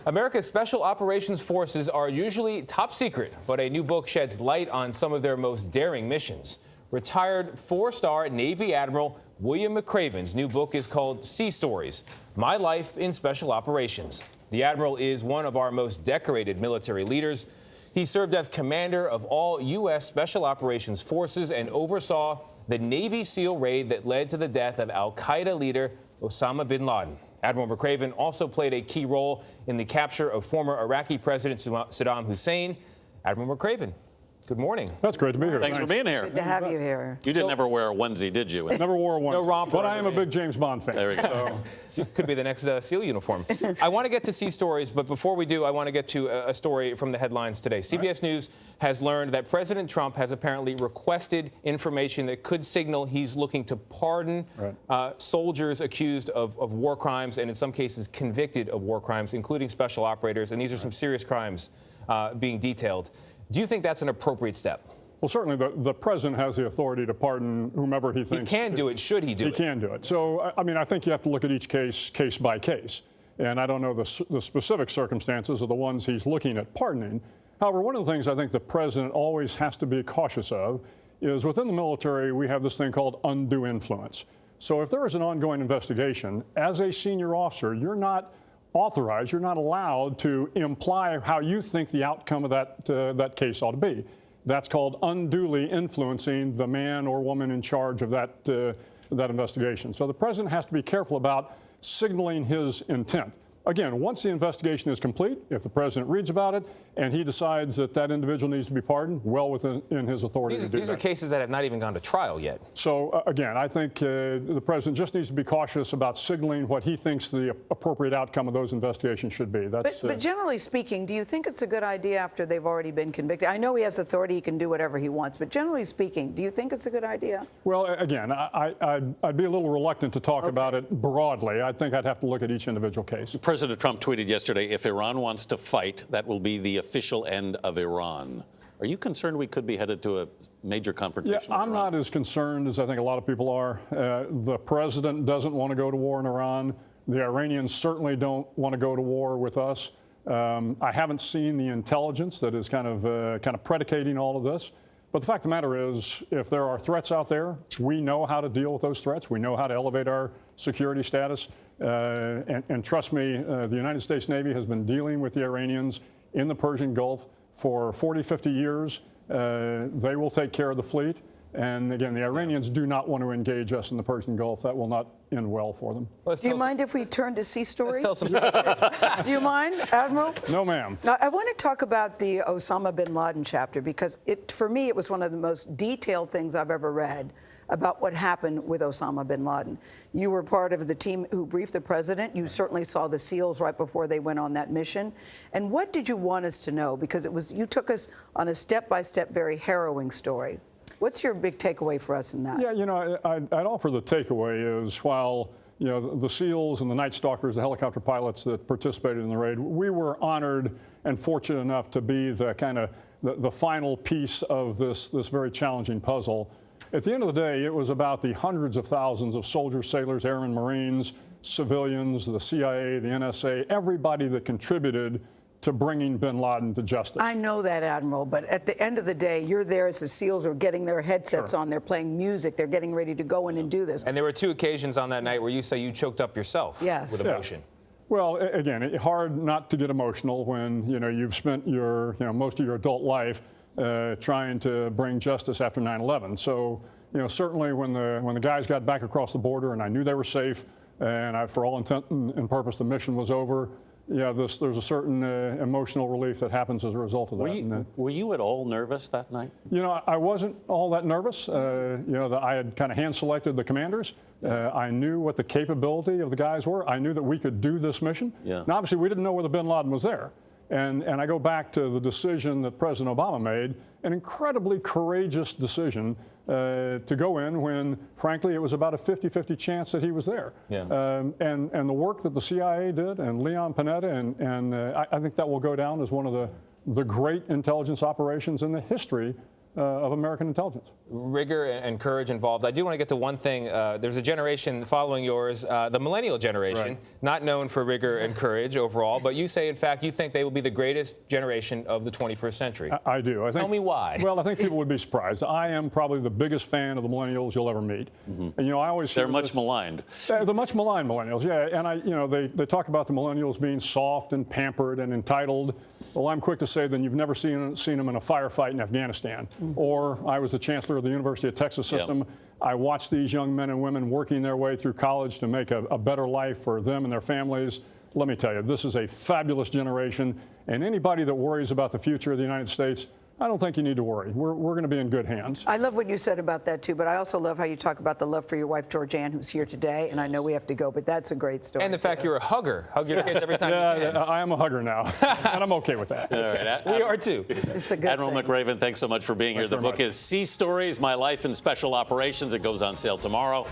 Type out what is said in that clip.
America's Special Operations Forces are usually top secret, but a new book sheds light on some of their most daring missions. Retired Four-Star Navy Admiral William McRaven's new book is called Sea Stories: My Life in Special Operations. The Admiral is one of our most decorated military leaders. He served as commander of all U.S. Special Operations Forces and oversaw the Navy SEAL raid that led to the death of al-Qaeda leader Osama bin Laden. Admiral McRaven also played a key role in the capture of former Iraqi President Saddam Hussein. Admiral McRaven, good morning. That's great to be here. Thanks for being here. Good to have you here. You didn't ever wear a onesie, did you? Never wore a onesie. No romper. But I am a big James Bond fan. There we go. Could be the next SEAL uniform. I want to get to Sea Stories, but before we do, I want to get to a story from the headlines today. CBS News has learned that President Trump has apparently requested information that could signal he's looking to pardon soldiers accused of war crimes and in some cases convicted of war crimes, including special operators. And these are some serious crimes being detailed. Do you think that's an appropriate step? Well, certainly the president has the authority to pardon whomever he thinks. He can do it. Should he do it? He can do it. So, I mean, I think you have to look at each case by case. And I don't know the specific circumstances of the ones he's looking at pardoning. However, one of the things I think the president always has to be cautious of is within the military, we have this thing called undue influence. So if there is an ongoing investigation, as a senior officer, you're not authorized, you're not allowed to imply how you think the outcome of that case ought to be. That's called unduly influencing the man or woman in charge of that investigation. So the president has to be careful about signaling his intent. Again, once the investigation is complete, if the president reads about it and he decides that that individual needs to be pardoned, well within his authority to do that. These are cases that have not even gone to trial yet. So, again, I think the president just needs to be cautious about signaling what he thinks the appropriate outcome of those investigations should be. That's, but generally speaking, do you think it's a good idea after they've already been convicted? I know he has authority, he can do whatever he wants, but generally speaking, do you think it's a good idea? Well, again, I'd be a little reluctant to talk about it broadly. I think I'd have to look at each individual case. President Trump tweeted yesterday, if Iran wants to fight, that will be the official end of Iran. Are you concerned we could be headed to a major confrontation? Yeah, I'm not as concerned as I think a lot of people are. The president doesn't want to go to war in Iran. The Iranians certainly don't want to go to war with us. I haven't seen the intelligence that is kind of predicating all of this. But the fact of the matter is, if there are threats out there, we know how to deal with those threats. We know how to elevate our security status. And trust me, the United States Navy has been dealing with the Iranians in the Persian Gulf for 40, 50 years. They will take care of the fleet. And again, the Iranians do not want to engage us in the Persian Gulf. That will not end well for them. Do you mind if we turn to Sea Stories? Let's tell some stories. Do you mind, Admiral? No, ma'am. Now, I want to talk about the Osama bin Laden chapter because for me, it was one of the most detailed things I've ever read about what happened with Osama bin Laden. You were part of the team who briefed the president. You certainly saw the SEALs right before they went on that mission. And what did you want us to know? Because you took us on a step-by-step, very harrowing story. What's your big takeaway for us in that? Yeah, you know, I'd offer the takeaway is while, you know, the SEALs and the Night Stalkers, the helicopter pilots that participated in the raid, we were honored and fortunate enough to be the kind of the final piece of this very challenging puzzle. At the end of the day, it was about the hundreds of thousands of soldiers, sailors, airmen, Marines, civilians, the CIA, the NSA, everybody that contributed to bringing bin Laden to justice. I know that, Admiral, but at the end of the day, you're there as the SEALs are getting their headsets on, they're playing music, they're getting ready to go in and do this. And there were two occasions on that night where you say you choked up yourself with emotion. Yeah. Well, again, hard not to get emotional when, you know, you've spent your, most of your adult life trying to bring justice after 9/11. So, you know, certainly when the guys got back across the border and I knew they were safe and for all intent and purpose the mission was over, yeah, there's a certain emotional relief that happens as a result of that. Were you at all nervous that night? You know, I wasn't all that nervous. You know, I had kind of hand-selected the commanders. I knew what the capability of the guys were. I knew that we could do this mission. Yeah. Now, obviously, we didn't know whether bin Laden was there. And I go back to the decision that President Obama made, an incredibly courageous decision to go in when, frankly, it was about a 50-50 chance that he was there. Yeah. And the work that the CIA did and Leon Panetta, and I think that will go down as one of the great intelligence operations in the history of American intelligence. Rigor and courage involved. I do want to get to one thing. There's a generation following yours, the millennial generation, Right. not known for rigor and courage overall, but you say, in fact, you think they will be the greatest generation of the 21st century. I do. I think, Tell me why. Well, I think people would be surprised. I am probably the biggest fan of the millennials you'll ever meet. And, you know, I always They're hear much this- maligned. The much maligned millennials, yeah. And they talk about the millennials being soft and pampered and entitled. Well, I'm quick to say then you've never seen them in a firefight in Afghanistan. Or I was the chancellor of the University of Texas system. Yep. I watched these young men and women working their way through college to make a better life for them and their families. Let me tell you, this is a fabulous generation. And anybody that worries about the future of the United States, I don't think you need to worry. We're going to be in good hands. I love what you said about that, too, but I also love how you talk about the love for your wife, Georgianne, who's here today, and I know we have to go, but that's a great story. And the fact you're a hugger. Hug your kids every time you can. I am a hugger now, and I'm okay with that. All right. We are too. It's a good Admiral thing. McRaven, thanks so much for being here. Thanks The very book much. is Sea Stories, My Life in Special Operations. It goes on sale tomorrow.